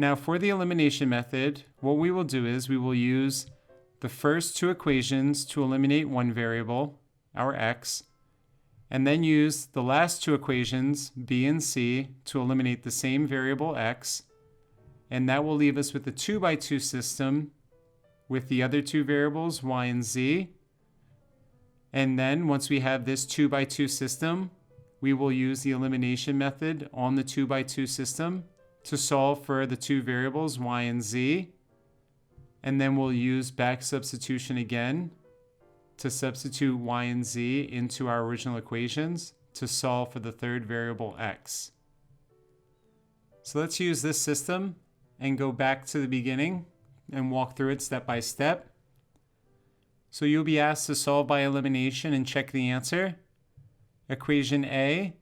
Now for the elimination method, what we will do is we will use the first two equations to eliminate one variable, our x, and then use the last two equations, b and c, to eliminate the same variable x, and that will leave us with a 2x2 system with the other two variables, y and z. And then once we have this 2x2 system, we will use the elimination method on the 2x2 system to solve for the two variables, y and z. And then we'll use back substitution again to substitute y and z into our original equations to solve for the third variable x. So let's use this system and go back to the beginning and walk through it step by step. So you'll be asked to solve by elimination and check the answer. Equation A,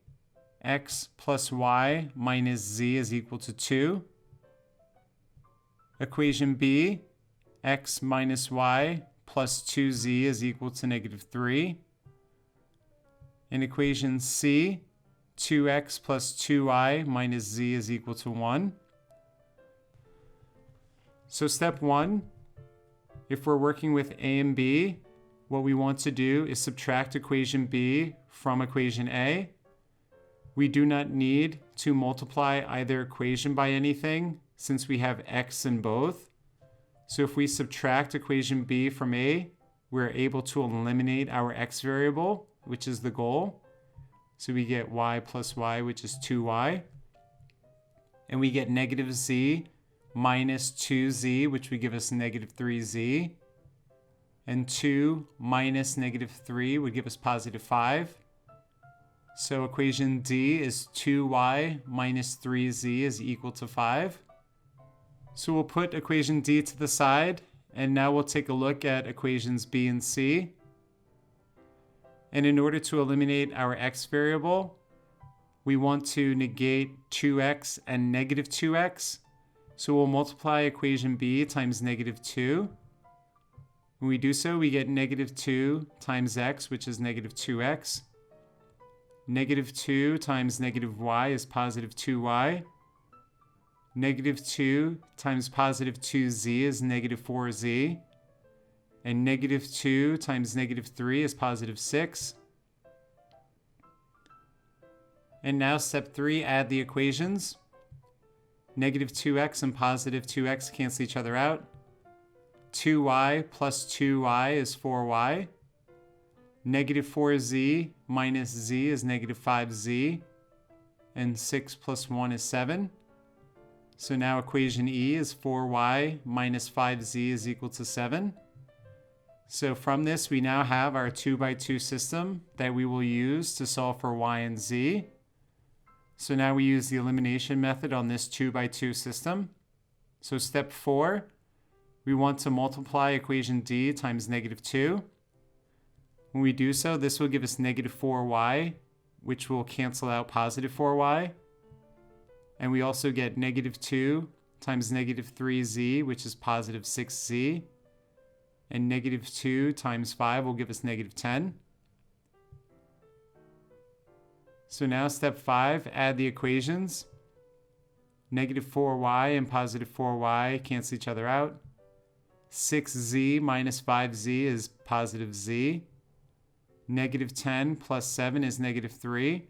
x plus y minus z is equal to 2. Equation B, x minus y plus 2z is equal to negative 3. In equation C, 2x plus 2y minus z is equal to 1. So step 1, if we're working with A and B, what we want to do is subtract equation B from equation A. We do not need to multiply either equation by anything since we have x in both. So if we subtract equation B from A, we're able to eliminate our x variable, which is the goal. So we get y plus y, which is 2y. And we get negative z minus 2z, which would give us negative 3z. And 2 minus negative 3 would give us positive 5. So equation D is 2y minus 3z is equal to 5. So we'll put equation D to the side, and now we'll take a look at equations B and C. And in order to eliminate our x variable, we want to negate 2x and negative 2x. So we'll multiply equation B times negative 2. When we do so, we get negative 2 times x, which is negative 2x. Negative 2 times negative y is positive 2y. Negative 2 times positive 2z is negative 4z. And negative 2 times negative 3 is positive 6. And now step 3, add the equations. Negative 2x and positive 2x cancel each other out. 2y plus 2y is 4y. Negative 4z minus z is negative 5z. And 6 plus 1 is 7. So now equation E is 4y minus 5z is equal to 7. So from this, we now have our 2x2 system that we will use to solve for y and z. So now we use the elimination method on this 2x2 system. So step 4, we want to multiply equation D times negative 2. When we do so, this will give us negative 4y, which will cancel out positive 4y. And we also get negative 2 times negative 3z, which is positive 6z. And negative 2 times 5 will give us negative 10. So now step 5, add the equations. Negative 4y and positive 4y cancel each other out. 6z minus 5z is positive z. Negative 10 plus 7 is negative 3.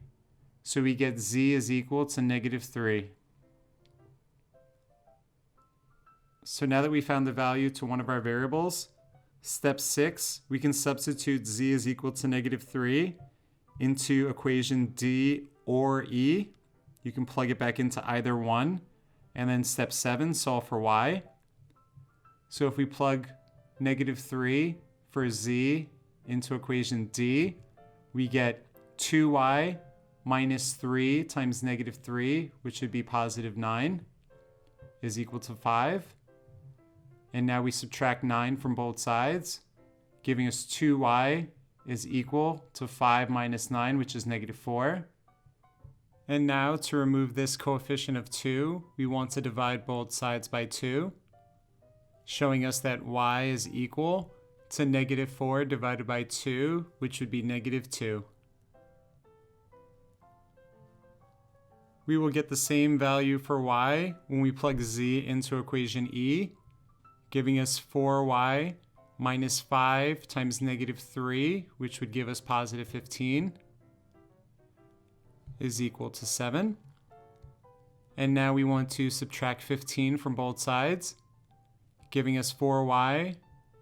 So we get z is equal to negative 3. So now that we found the value to one of our variables, step 6, we can substitute z is equal to negative 3 into equation D or E. You can plug it back into either one. And then step 7, solve for y. So if we plug negative 3 for z into equation D, we get 2y minus 3 times negative 3, which would be positive 9, is equal to 5. And now we subtract 9 from both sides, giving us 2y is equal to 5 minus 9, which is negative 4. And now to remove this coefficient of 2, we want to divide both sides by 2, showing us that y is equal to negative 4 divided by 2, which would be negative 2. We will get the same value for y when we plug z into equation E, giving us 4y minus 5 times negative 3, which would give us positive 15, is equal to 7. And now we want to subtract 15 from both sides, giving us 4y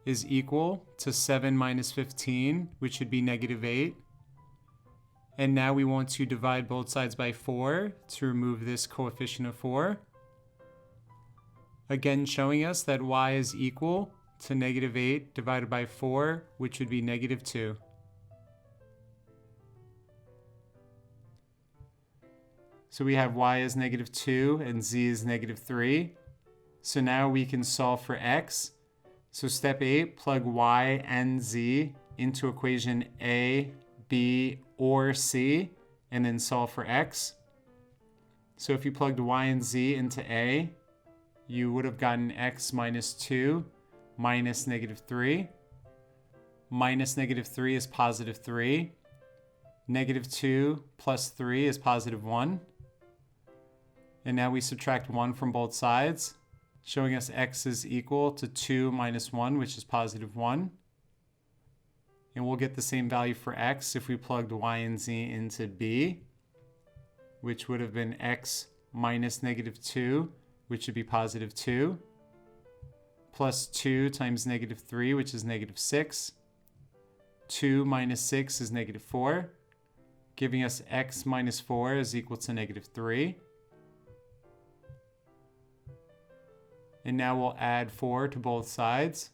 is equal to 7 minus 15, which would be negative 8. And now we want to divide both sides by 4 to remove this coefficient of 4. Again, showing us that y is equal to negative 8 divided by 4, which would be negative 2. So we have y is negative 2 and z is negative 3. So now we can solve for x. So step 8, plug y and z into equation A, B, or C, and then solve for x. So if you plugged y and z into A, you would have gotten x minus 2 minus negative 3. Minus negative 3 is positive 3. Negative 2 plus 3 is positive 1. And now we subtract 1 from both sides, showing us x is equal to 2 minus 1, which is positive 1. And we'll get the same value for x if we plugged y and z into B, which would have been x minus negative 2, which would be positive 2, plus 2 times negative 3, which is negative 6. 2 minus 6 is negative 4, giving us x minus 4 is equal to negative 3. And now we'll add 4 to both sides,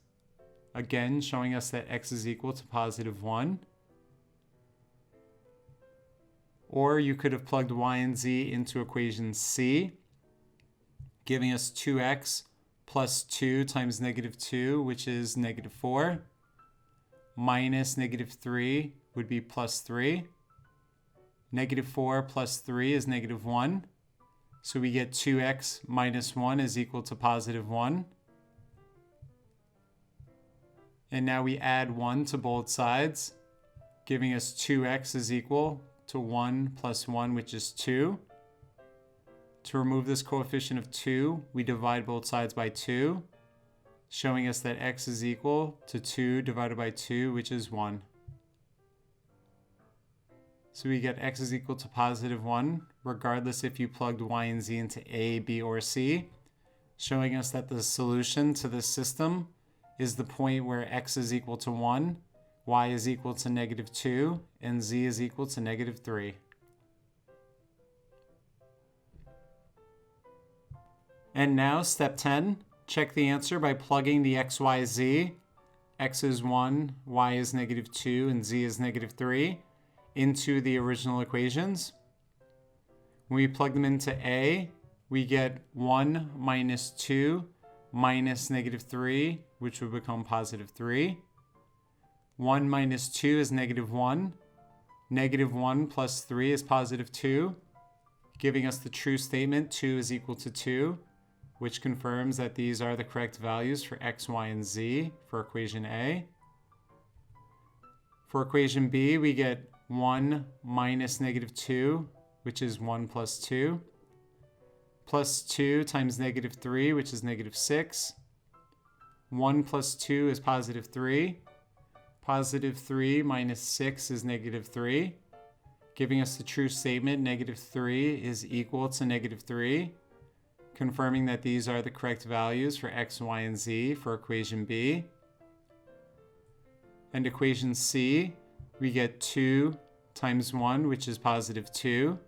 again showing us that x is equal to positive 1. Or you could have plugged y and z into equation C, giving us 2x plus 2 times negative 2, which is negative 4, minus negative 3 would be plus 3. Negative 4 plus 3 is negative 1. So we get 2x minus 1 is equal to positive 1. And now we add 1 to both sides, giving us 2x is equal to 1 plus 1, which is 2. To remove this coefficient of 2, we divide both sides by 2, showing us that x is equal to 2 divided by 2, which is 1. So we get x is equal to positive 1, regardless if you plugged y and z into A, B, or C, showing us that the solution to this system is the point where x is equal to 1, y is equal to negative 2, and z is equal to negative 3. And now, step 10, check the answer by plugging the x, y, z, x is 1, y is negative 2, and z is negative 3, into the original equations. When we plug them into A, we get 1 minus 2 minus negative 3, which would become positive 3. 1 minus 2 is negative 1. Negative 1 plus 3 is positive 2, giving us the true statement 2 is equal to 2, which confirms that these are the correct values for x, y, and z for equation A. For equation B, we get 1 minus negative 2, which is 1 plus 2, plus 2 times negative 3, which is negative 6. 1 plus 2 is positive 3. Positive 3 minus 6 is negative 3, giving us the true statement negative 3 is equal to negative 3, confirming that these are the correct values for x, y, and z for equation B. And equation C, we get 2 times 1, which is positive 2,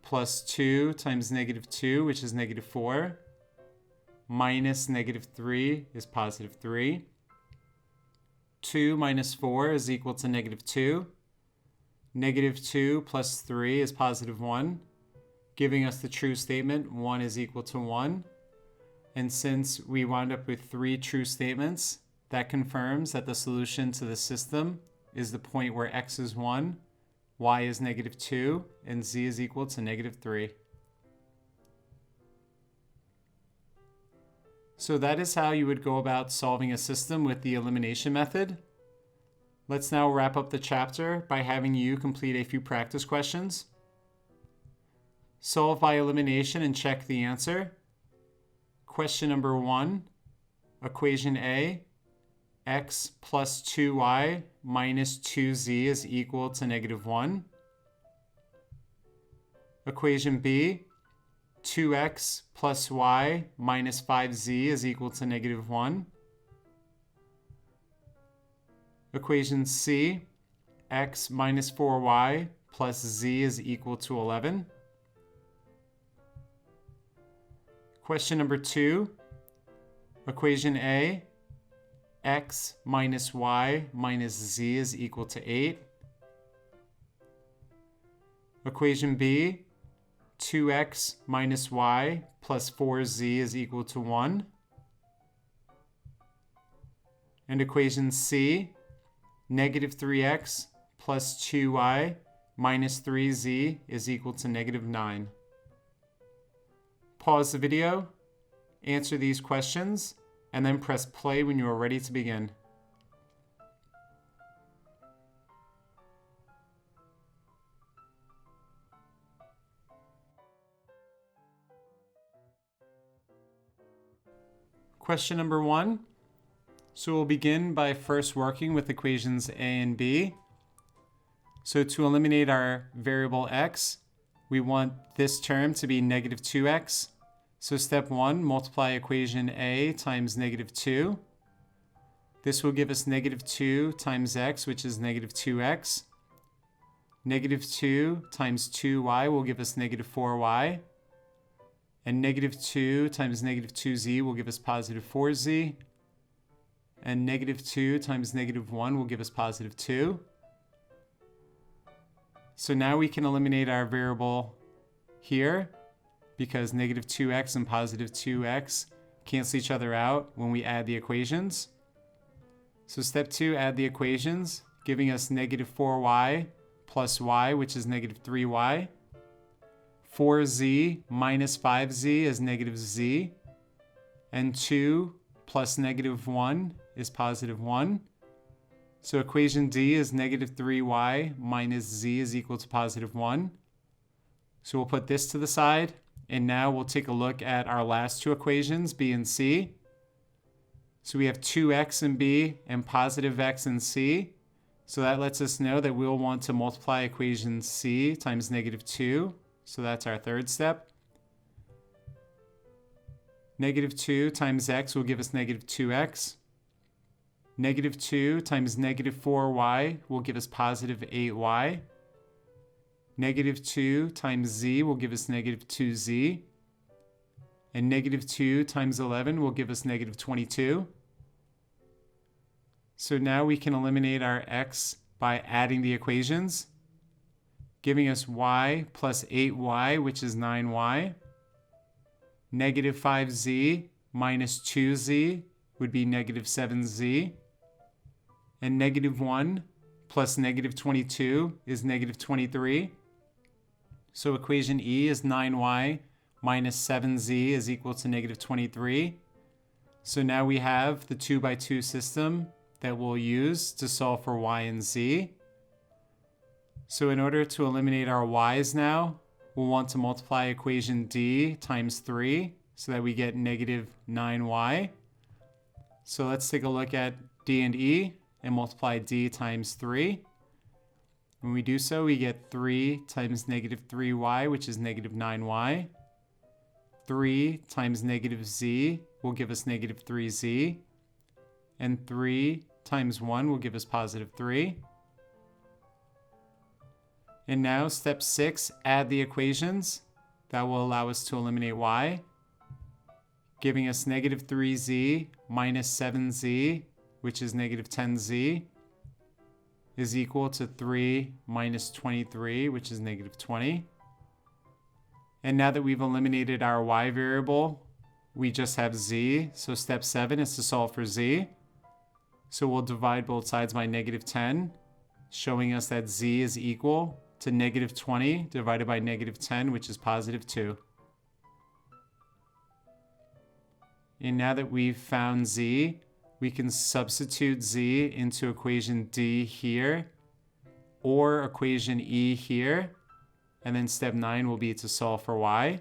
plus 2 times negative 2, which is negative 4, minus negative 3 is positive 3. 2 minus 4 is equal to negative 2. Negative 2 plus 3 is positive 1, giving us the true statement 1 is equal to 1. And since we wound up with 3 true statements, that confirms that the solution to the system is the point where x is 1, y is negative 2, and z is equal to negative 3. So that is how you would go about solving a system with the elimination method. Let's now wrap up the chapter by having you complete a few practice questions. Solve by elimination and check the answer. Question number 1, equation A, x plus 2y minus 2z is equal to -1. Equation B, 2x plus y minus 5z is equal to -1. Equation C, x minus 4y plus z is equal to 11. Question number 2, equation A, x minus y minus z is equal to 8. Equation B, 2x minus y plus 4z is equal to 1. And equation C, negative 3x plus 2y minus 3z is equal to -9. Pause the video, answer these questions, and then press play when you are ready to begin. Question number 1. So we'll begin by first working with equations A and B. So to eliminate our variable x, we want this term to be -2x. So step 1, multiply equation A times -2. This will give us -2 times x, which is -2x. -2 times 2y will give us -4y. And -2 times -2z will give us +4z. And -2 times -1 will give us +2. So now we can eliminate our variable here because -2x and +2x cancel each other out when we add the equations. So step 2, add the equations, giving us -4y plus y, which is -3y. 4z minus 5z is -z. And 2 plus -1 is +1. So equation D is -3y minus z is equal to +1. So we'll put this to the side. And now we'll take a look at our last two equations, B and C. So we have 2x in B and +x in C. So that lets us know that we'll want to multiply equation C times -2. So that's our third step. -2 times x will give us -2x. -2 times -4y will give us +8y. -2 times z will give us -2z. And -2 times 11 will give us -22. So now we can eliminate our x by adding the equations, giving us y plus 8y, which is 9y. -5z minus 2z would be -7z. And -1 plus -22 is -23. So equation E is 9y minus 7z is equal to -23. So now we have the 2x2 system that we'll use to solve for y and z. So in order to eliminate our y's now, we'll want to multiply equation D times 3 so that we get -9y. So let's take a look at D and E and multiply D times 3. When we do so, we get 3 times -3y, which is -9y. 3 times -z will give us -3z. And 3 times 1 will give us +3. And now, step 6, add the equations. That will allow us to eliminate y, giving us -3z minus 7z, which is -10z, is equal to 3 minus 23, which is -20. And now that we've eliminated our y variable, we just have z. So step 7 is to solve for z. So we'll divide both sides by -10, showing us that z is equal to -20 divided by -10, which is +2. And now that we've found z, we can substitute z into equation D here or equation E here. and then step 9 will be to solve for y.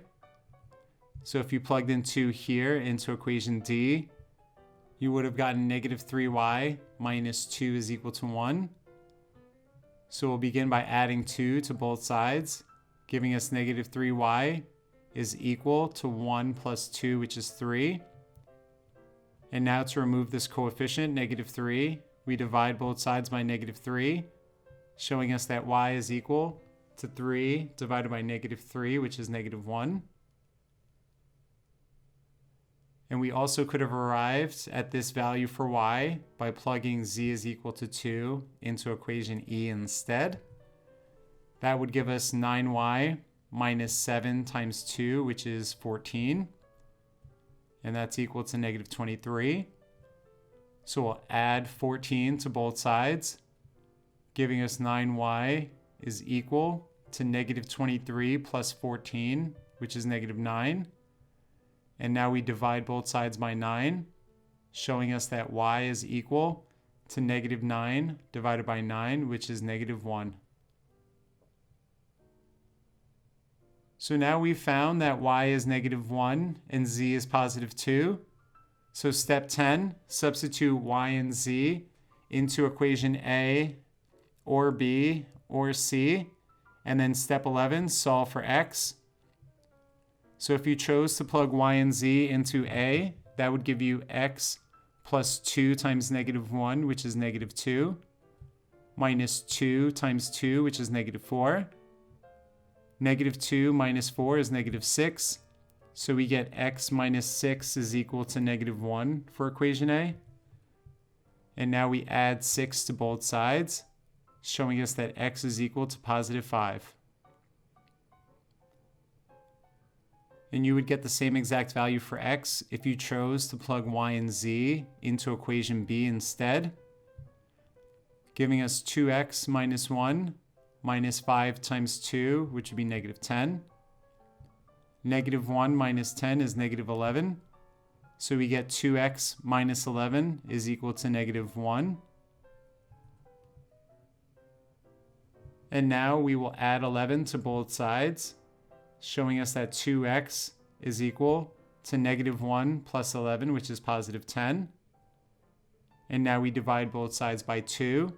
So if you plugged in 2 here into equation D, you would have gotten negative 3y minus 2 is equal to 1. So we'll begin by adding 2 to both sides, giving us negative 3y is equal to 1 plus 2, which is 3. And now to remove this coefficient, negative 3, we divide both sides by negative 3, showing us that y is equal to 3 divided by negative 3, which is negative 1. And we also could have arrived at this value for y by plugging z is equal to 2 into equation E instead. That would give us 9y minus 7 times 2, which is 14. And that's equal to negative 23. So we'll add 14 to both sides, giving us 9y is equal to negative 23 plus 14, which is negative 9. And now we divide both sides by 9, showing us that y is equal to negative 9 divided by 9, which is negative 1. So now we've found that y is negative 1 and z is positive 2. So step 10, substitute y and z into equation A or B or C. And then step 11, solve for x. So if you chose to plug y and z into A, that would give you x plus 2 times negative 1, which is negative 2, minus 2 times 2, which is negative 4. Negative 2 minus 4 is negative 6. So we get x minus 6 is equal to negative 1 for equation A. And now we add 6 to both sides, showing us that x is equal to positive 5. And you would get the same exact value for x if you chose to plug y and z into equation B instead, giving us 2x minus 1 minus 5 times 2, which would be negative 10. Negative 1 minus 10 is negative 11. So we get 2x minus 11 is equal to negative 1. And now we will add 11 to both sides, showing us that 2x is equal to negative 1 plus 11, which is positive 10. And now we divide both sides by 2,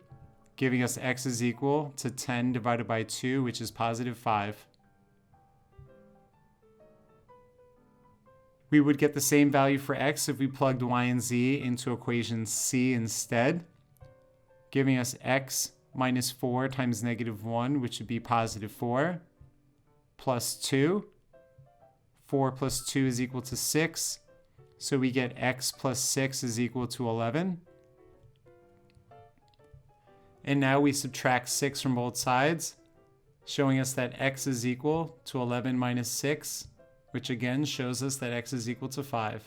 giving us x is equal to 10 divided by 2, which is positive 5. We would get the same value for x if we plugged y and z into equation C instead, giving us x minus 4 times negative 1, which would be positive 4, plus 2. 4 plus 2 is equal to 6. So we get x plus 6 is equal to 11. And now we subtract 6 from both sides, showing us that x is equal to 11 minus 6, which again shows us that x is equal to 5.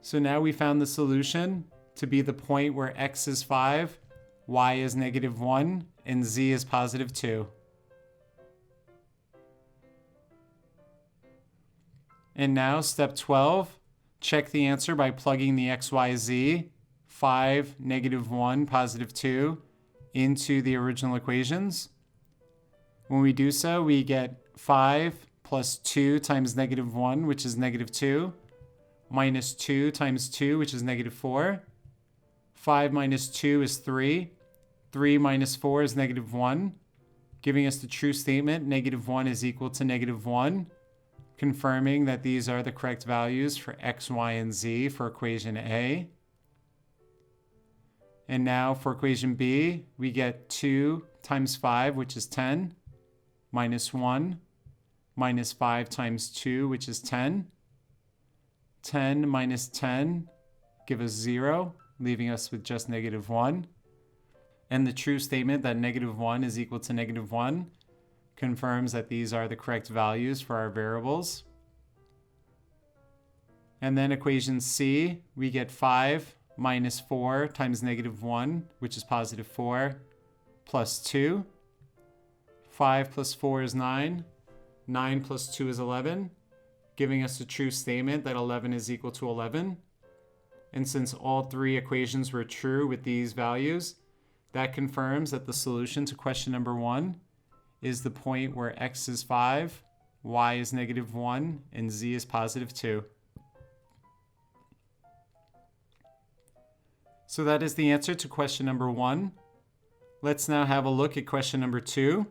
So now we found the solution to be the point where x is 5, y is negative 1, and z is positive 2. And now step 12, check the answer by plugging the x, y, z, 5, negative 1, positive 2, into the original equations. When we do so, we get 5 plus 2 times negative 1, which is negative 2, minus 2 times 2, which is negative 4. 5 minus 2 is 3. 3 minus 4 is negative 1, giving us the true statement, negative 1 is equal to negative 1, confirming that these are the correct values for x, y, and z for equation A. And now for equation B, we get 2 times 5, which is 10, minus 1, minus 5 times 2, which is 10. 10 minus 10 give us 0, leaving us with just negative 1. And the true statement that negative 1 is equal to negative 1 confirms that these are the correct values for our variables. And then equation C, we get 5 minus 4 times negative 1, which is positive 4, plus 2. 5 plus 4 is 9. 9 plus 2 is 11, giving us the true statement that 11 is equal to 11. And since all three equations were true with these values, that confirms that the solution to question number 1 is the point where x is 5, y is -1, and z is +2. So that is the answer to question number 1. Let's now have a look at question number 2.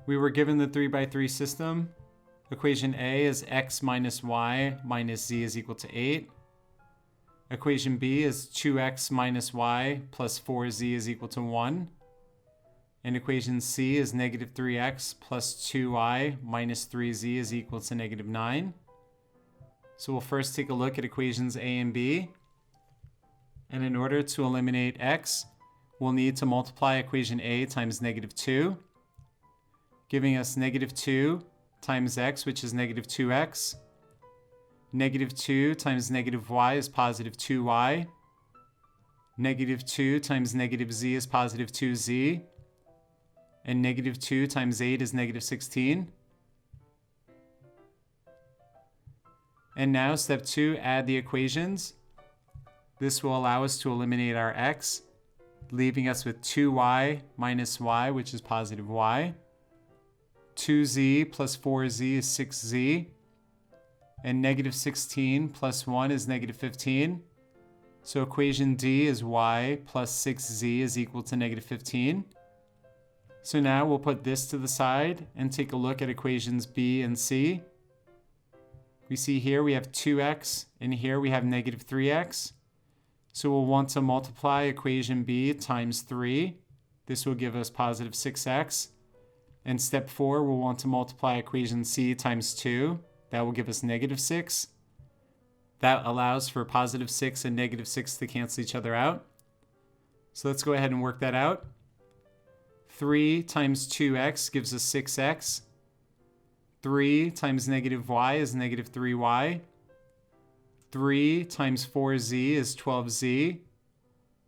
We were given the 3x3 system. Equation A is x minus y minus z is equal to 8. Equation B is 2x minus y plus 4z is equal to 1. And equation C is -3x plus 2y minus 3z is equal to -9. So we'll first take a look at equations A and B. And in order to eliminate x, we'll need to multiply equation A times -2, giving us -2 times x, which is -2x. -2 times -y is +2y. -2 times -z is +2z. And -2 times 8 is -16. And now step 2, add the equations. This will allow us to eliminate our x, leaving us with 2y minus y, which is +y. 2z plus 4z is 6z. And -16 plus 1 is -15. So equation D is y plus 6z is equal to -15. So now we'll put this to the side and take a look at equations B and C. We see here we have 2x, and here we have -3x. So we'll want to multiply equation B times 3. This will give us +6x. And step 4, we'll want to multiply equation C times 2. That will give us -6. That allows for +6 and -6 to cancel each other out. So let's go ahead and work that out. 3 times 2x gives us 6x. 3 times -y is -3y. 3 times 4z is 12z.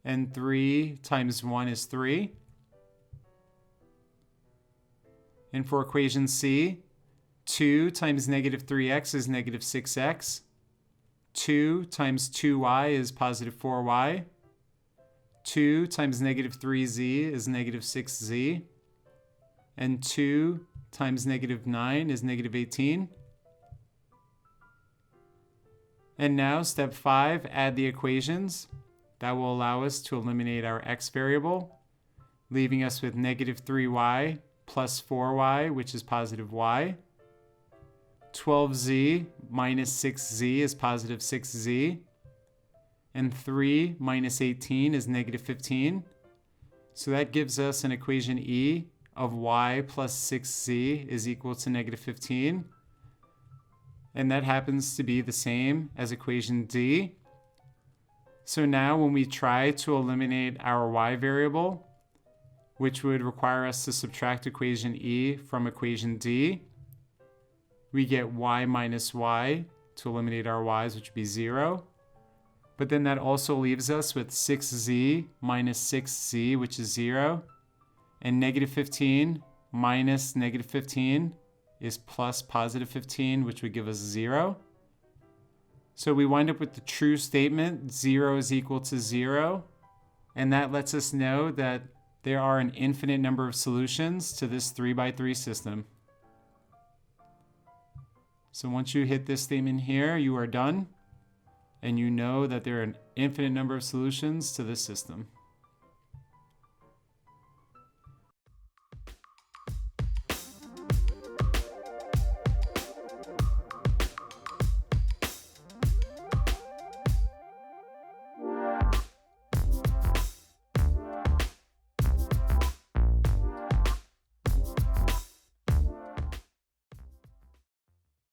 And 3 times 1 is 3. And for equation C, 2 times -3x is -6x. 2 times 2y is +4y. 2 times -3z is -6z. And 2 times -9 is -18. And now step 5, add the equations. That will allow us to eliminate our x variable, leaving us with -3y plus 4y, which is +y. 12z minus 6z is +6z. And 3 minus 18 is -15. So that gives us an equation E of y plus 6z is equal to -15. And that happens to be the same as equation D. So now when we try to eliminate our y variable, which would require us to subtract equation E from equation D, we get y minus y to eliminate our y's, which would be 0. But then that also leaves us with 6z minus 6z, which is 0. And -15 minus -15 is plus +15, which would give us 0. So we wind up with the true statement, 0 is equal to 0. And that lets us know that there are an infinite number of solutions to this 3x3 system. So once you hit this statement here, you are done. And you know that there are an infinite number of solutions to this system.